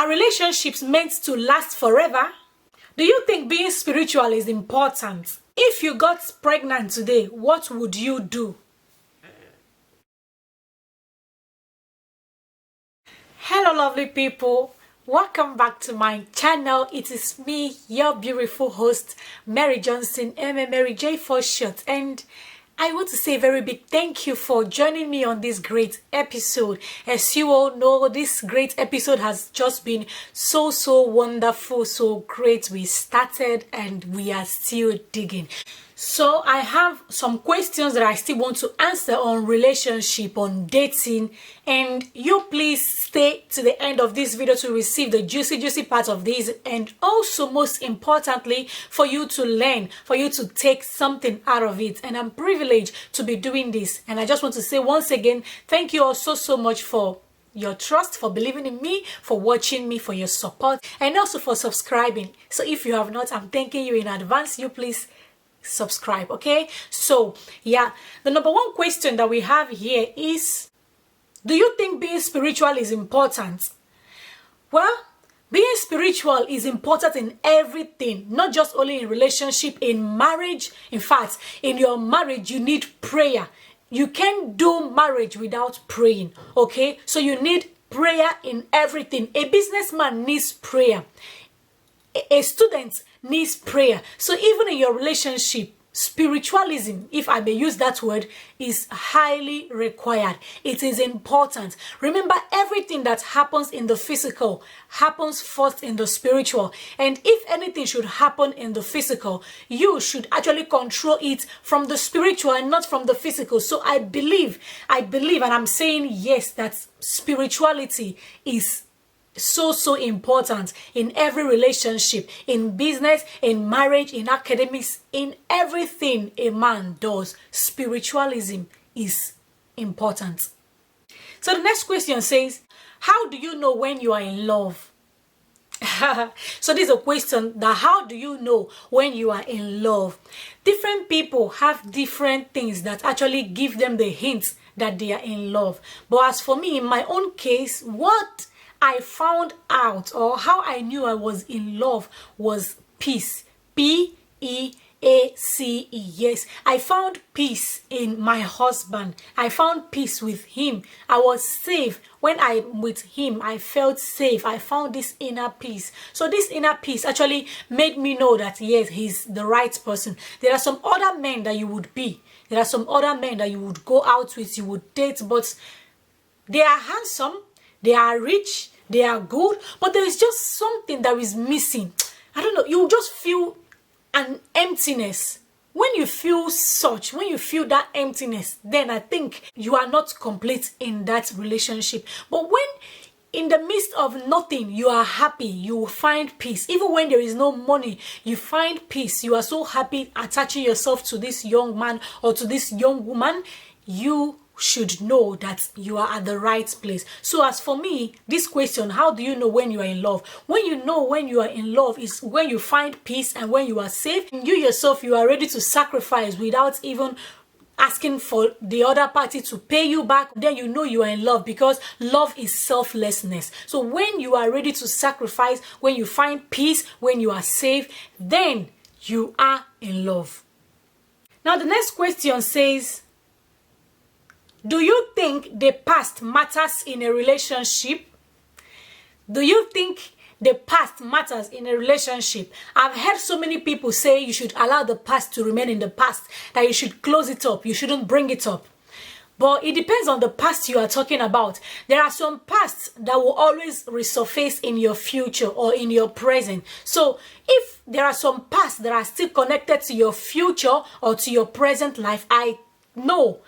Are relationships meant to last forever? Do you think being spiritual is important? If you got pregnant today, what would you do? Hello lovely people, welcome back to my channel. It is me, your beautiful host, Mary Johnson, Mary J for short, and I want to say a very big thank you for joining me on this great episode. As you all know, this great episode has just been so wonderful, so great. We started and we are still digging. So I have some questions that I still want to answer on relationship, on dating, and you please stay to the end of this video to receive the juicy part of this, and also most importantly for you to learn, for you to take something out of it. And I'm privileged to be doing this, and I just want to say once again, thank you all so much for your trust, for believing in me, for watching me, for your support, and also for subscribing. So if you have not, I'm thanking you in advance. You please subscribe, okay? So yeah, the number one question that we have here is, do you think being spiritual is important? Well, being spiritual is important in everything, not just only in relationship, in marriage. In fact, in your marriage you need prayer. You can't do marriage without praying, okay? So you need prayer in everything. A businessman needs prayer. A student needs prayer. So even in your relationship, spiritualism, if I may use that word, is highly required. It is important. Remember, everything that happens in the physical happens first in the spiritual. And if anything should happen in the physical, you should actually control it from the spiritual and not from the physical. So I believe, and I'm saying yes, that spirituality is so important in every relationship, in business, in marriage, in academics, in everything a man does. Spiritualism is important. So the next question says, how do you know when you are in love? So this is a question that how do you know when you are in love? Different people have different things that actually give them the hint that they are in love. But as for me, in my own case, what I found out, or how I knew I was in love, was peace. Peace. Yes, I found peace in my husband. I found peace with him. I was safe. When I'm with him, I felt safe. I found this inner peace. So this inner peace actually made me know that yes, he's the right person. There are some other men that you would be. There are some other men that you would go out with, you would date, but they are handsome, they are rich, they are good, but there is just something that is missing. I don't know, you just feel an emptiness. When you feel such, when you feel that emptiness, then I think you are not complete in that relationship. But when in the midst of nothing, you are happy, you find peace. Even when there is no money, you find peace. You are so happy attaching yourself to this young man or to this young woman, you should know that you are at the right place. So as for me, this question, how do you know when you are in love? When you know when you are in love is when you find peace and when you are safe. You yourself, you are ready to sacrifice without even asking for the other party to pay you back. Then you know you are in love, because love is selflessness. So when you are ready to sacrifice, when you find peace, when you are safe, then you are in love. Now the next question says, do you think the past matters in a relationship? Do you think the past matters in a relationship? I've heard so many people say you should allow the past to remain in the past, that you should close it up, you shouldn't bring it up. But it depends on the past you are talking about. There are some pasts that will always resurface in your future or in your present. So if there are some pasts that are still connected to your future or to your present life, I know,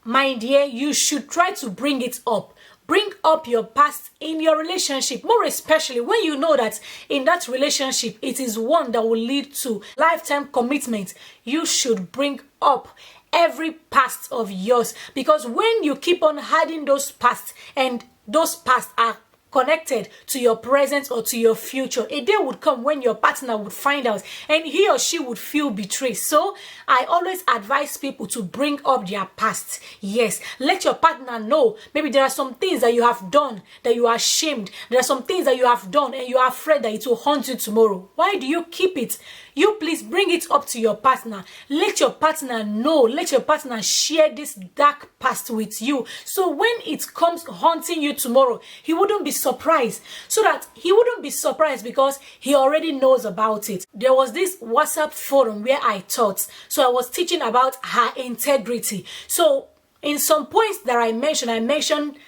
my dear, you should try to bring it up. Bring up your past in your relationship, more especially when you know that in that relationship, it is one that will lead to lifetime commitment. You should bring up every past of yours, because when you keep on hiding those past, and those past are connected to your present or to your future. A day would come when your partner would find out and he or she would feel betrayed. So I always advise people to bring up their past. Yes, let your partner know. Maybe there are some things that you have done that you are ashamed. There are some things that you have done and you are afraid that it will haunt you tomorrow. Why do you keep it? You please bring it up to your partner. Let your partner know. Let your partner share this dark past with you. So when it comes haunting you tomorrow, he wouldn't be surprised. So that he wouldn't be surprised because he already knows about it. There was this WhatsApp forum where I taught. So I was teaching about her integrity. So in some points that I mentioned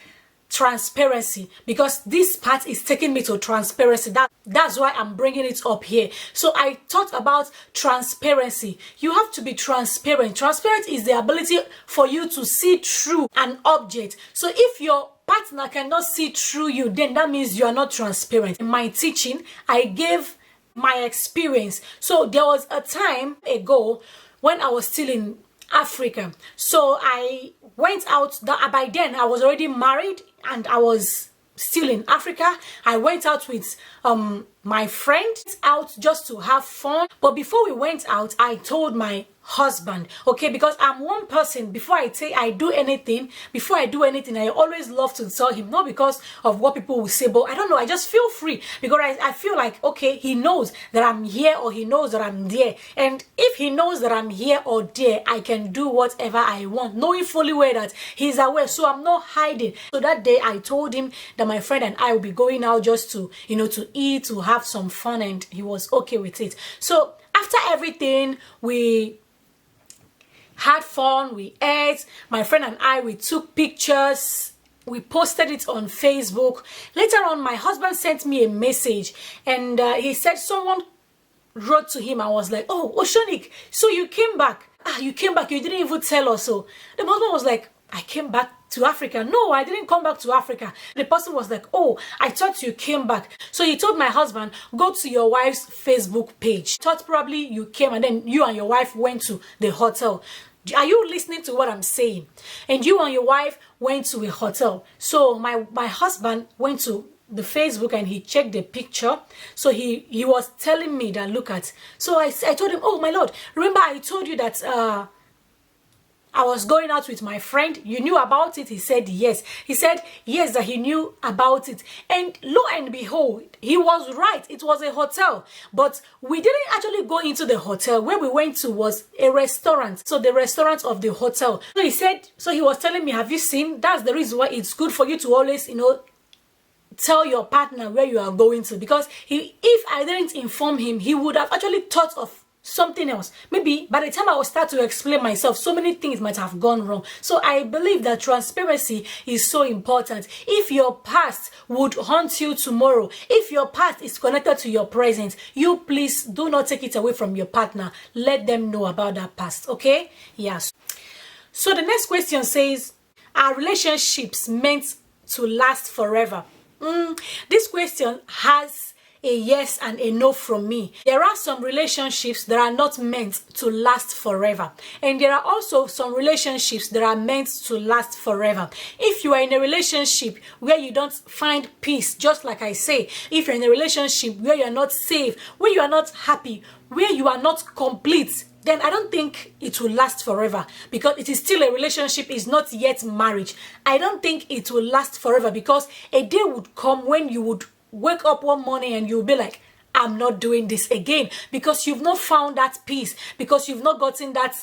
transparency, because this part is taking me to transparency. That's why I'm bringing it up here. So I taught about transparency. You have to be transparent. Transparent is the ability for you to see through an object. So if your partner cannot see through you, then that means you are not transparent. In my teaching, I gave my experience. So there was a time ago when I was still in Africa. So I went out. By then I was already married and I was still in Africa. I went out with my friend out just to have fun. But before we went out, I told my husband, okay, because I'm one person, before I do anything, I always love to tell him, not because of what people will say, but I don't know, I just feel free because I feel like, okay, he knows that I'm here or he knows that I'm there. And if he knows that I'm here or there, I can do whatever I want, knowing fully well that he's aware. So I'm not hiding. So that day I told him that my friend and I will be going out just to, to eat, to have some fun, and he was okay with it. So after everything, we had fun, we ate, my friend and I, we took pictures, we posted it on Facebook. Later on, my husband sent me a message and he said someone wrote to him. I was like, oh, Oshonik, so you came back. You came back, you didn't even tell us. So the husband was like, I came back to Africa. No, I didn't come back to Africa. The person was like, oh, I thought you came back. So he told my husband, go to your wife's Facebook page. Thought probably you came and then you and your wife went to the hotel. Are you listening to what I'm saying? And you and your wife went to a hotel. So my husband went to the Facebook and he checked the picture. So he was telling me that, look at. So I told him, oh my Lord, remember I told you that I was going out with my friend. You knew about it? He said yes. He said yes, that he knew about it. And lo and behold, he was right. It was a hotel. But we didn't actually go into the hotel. Where we went to was a restaurant. So the restaurant of the hotel. So he said, so he was telling me, have you seen? That's the reason why it's good for you to always, tell your partner where you are going to. Because if I didn't inform him, he would have actually thought of something else. Maybe by the time I will start to explain myself, so many things might have gone wrong. So I believe that transparency is so important. If your past would haunt you tomorrow, if your past is connected to your present, you please do not take it away from your partner. Let them know about that past. Okay? Yes. So the next question says, are relationships meant to last forever? This question has a yes and a no from me. There are some relationships that are not meant to last forever, and there are also some relationships that are meant to last forever. If you are in a relationship where you don't find peace, just like I say, if you're in a relationship where you're not safe, where you are not happy, where you are not complete, then I don't think it will last forever, because it is still a relationship, it's not yet marriage. I don't think it will last forever, because a day would come when you would wake up one morning and you'll be like, I'm not doing this again, because you've not found that peace, because you've not gotten that,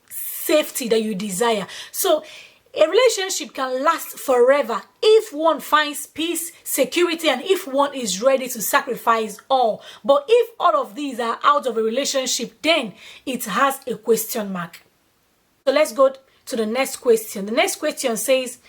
safety that you desire. So a relationship can last forever if one finds peace, security, and if one is ready to sacrifice all. But if all of these are out of a relationship, then it has a question mark. So let's go to the next question. The next question says,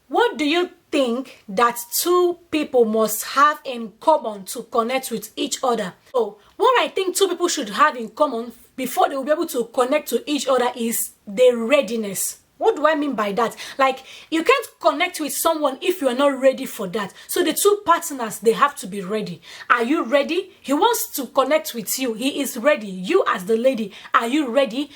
what do you think that two people must have in common to connect with each other? So what I think two people should have in common before they will be able to connect to each other is the readiness. What do I mean by that? Like, you can't connect with someone if you are not ready for that. So the two partners, they have to be ready. Are you ready? He wants to connect with you. He is ready. You as the lady, are you ready?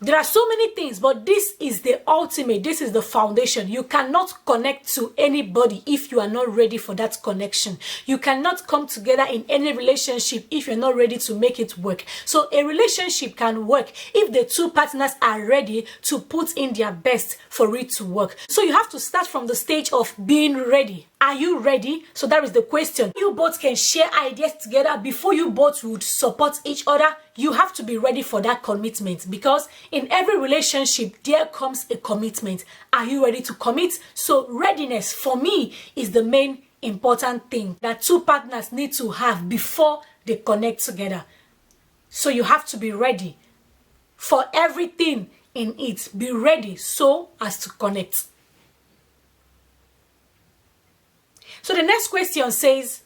There are so many things, but this is the ultimate. This is the foundation. You cannot connect to anybody if you are not ready for that connection. You cannot come together in any relationship if you're not ready to make it work. So a relationship can work if the two partners are ready to put in their best for it to work. So you have to start from the stage of being ready. Are you ready? So that is the question. You both can share ideas together before you both would support each other. You have to be ready for that commitment, because in every relationship there comes a commitment. Are you ready to commit? So readiness for me is the main important thing that two partners need to have before they connect together. So you have to be ready for everything in it. Be ready so as to connect. So the next question says,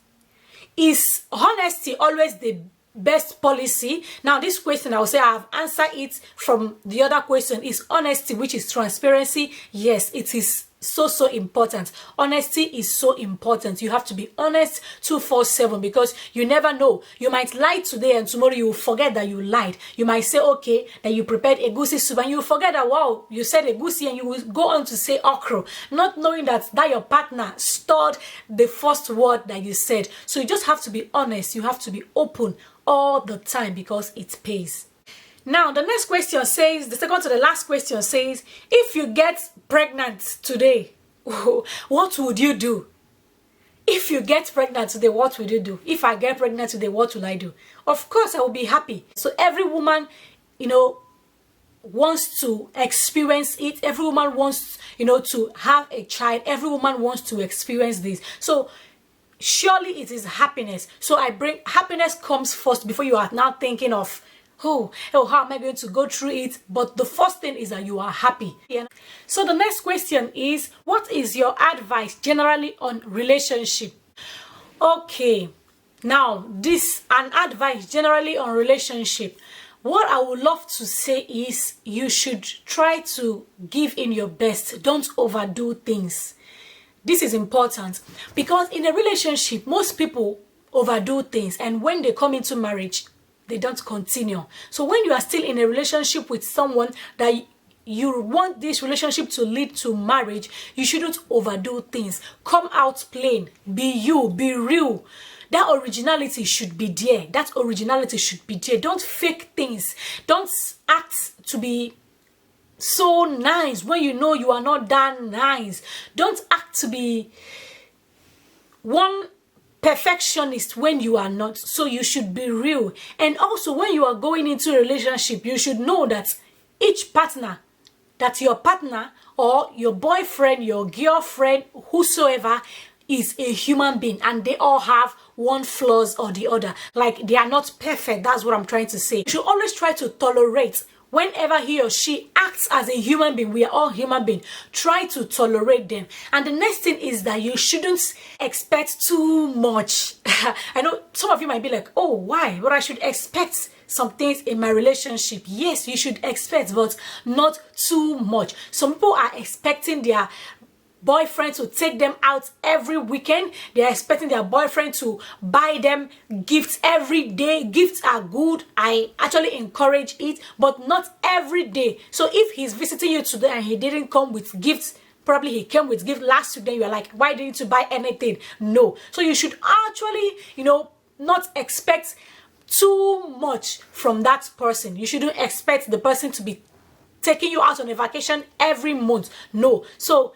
is honesty always the best policy? Now this question, I will say I have answered it from the other question. Is honesty, which is transparency? Yes, it is so important. Honesty is so important. You have to be honest 24/7, because you never know. You might lie today and tomorrow you will forget that you lied. You might say, okay, that you prepared egusi soup, and you forget that, wow, you said egusi, and you will go on to say okra, not knowing that your partner stored the first word that you said. So you just have to be honest. You have to be open all the time, because it pays. Now, the next question says, the second to the last question says, if you get pregnant today, what would you do? If you get pregnant today, what would you do? If I get pregnant today, what will I do? Of course, I will be happy. So every woman, wants to experience it. Every woman wants, to have a child. Every woman wants to experience this. So surely it is happiness. So happiness comes first before you are now thinking of, how am I going to go through it? But the first thing is that you are happy. Yeah. So the next question is, what is your advice generally on relationship? Okay, now an advice generally on relationship. What I would love to say is, you should try to give in your best. Don't overdo things. This is important, because in a relationship, most people overdo things, and when they come into marriage, they don't continue. So when you are still in a relationship with someone that you want this relationship to lead to marriage, you shouldn't overdo things. Come out plain. Be you. Be real. That originality should be there. That originality should be there. Don't fake things. Don't act to be so nice when you know you are not that nice. Don't act to be one perfectionist when you are not. So you should be real. And also, when you are going into a relationship, you should know that each partner, that your partner or your boyfriend, your girlfriend, whosoever, is a human being, and they all have one flaws or the other. Like, they are not perfect. That's what I'm trying to say. You should always try to tolerate. Whenever he or she acts as a human being, we are all human beings, try to tolerate them. And the next thing is that you shouldn't expect too much. I know some of you might be like, oh, why? But I should expect some things in my relationship. Yes, you should expect, but not too much. Some people are expecting their boyfriend to take them out every weekend. They are expecting their boyfriend to buy them gifts every day. Gifts are good. I actually encourage it, but not every day. So if he's visiting you today and he didn't come with gifts, probably he came with gift last week, then you are like, why didn't you buy anything? No. So you should actually, not expect too much from that person. You shouldn't expect the person to be taking you out on a vacation every month. No. So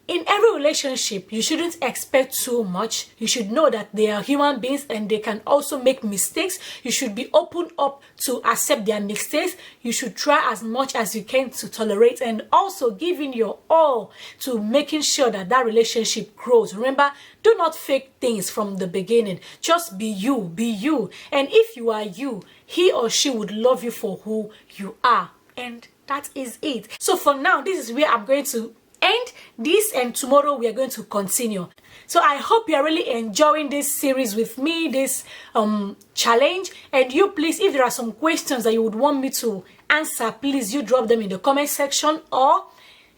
in every relationship, you shouldn't expect too much. You should know that they are human beings and they can also make mistakes. You should be open up to accept their mistakes. You should try as much as you can to tolerate, and also giving your all to making sure that that relationship grows. Remember, do not fake things from the beginning. Just be you. Be you. And if you are you, he or she would love you for who you are. And that is it. So for now, this is where I'm going to end this, and tomorrow we are going to continue. So I hope you are really enjoying this series with me, this challenge. And you, please, if there are some questions that you would want me to answer, please you drop them in the comment section, or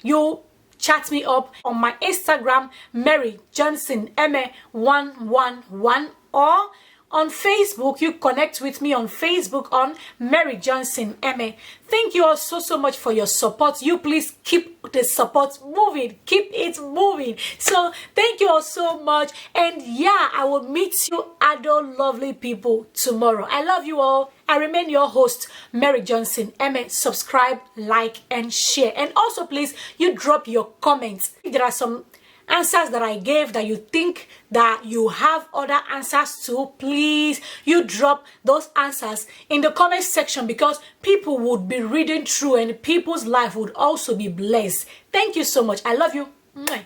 you chat me up on my Instagram, Mary Johnson MA111, or on Facebook, you connect with me on Facebook on Mary Johnson Eme. Thank you all so much for your support. You please keep the support moving. Keep it moving. So thank you all so much. And yeah, I will meet you other lovely people tomorrow. I love you all. I remain your host, Mary Johnson Eme. Subscribe, like, and share. And also, please, you drop your comments. If there are some answers that I gave that you think that you have other answers to, please, you drop those answers in the comment section, because people would be reading through and people's life would also be blessed. Thank you so much. I love you. Mwah.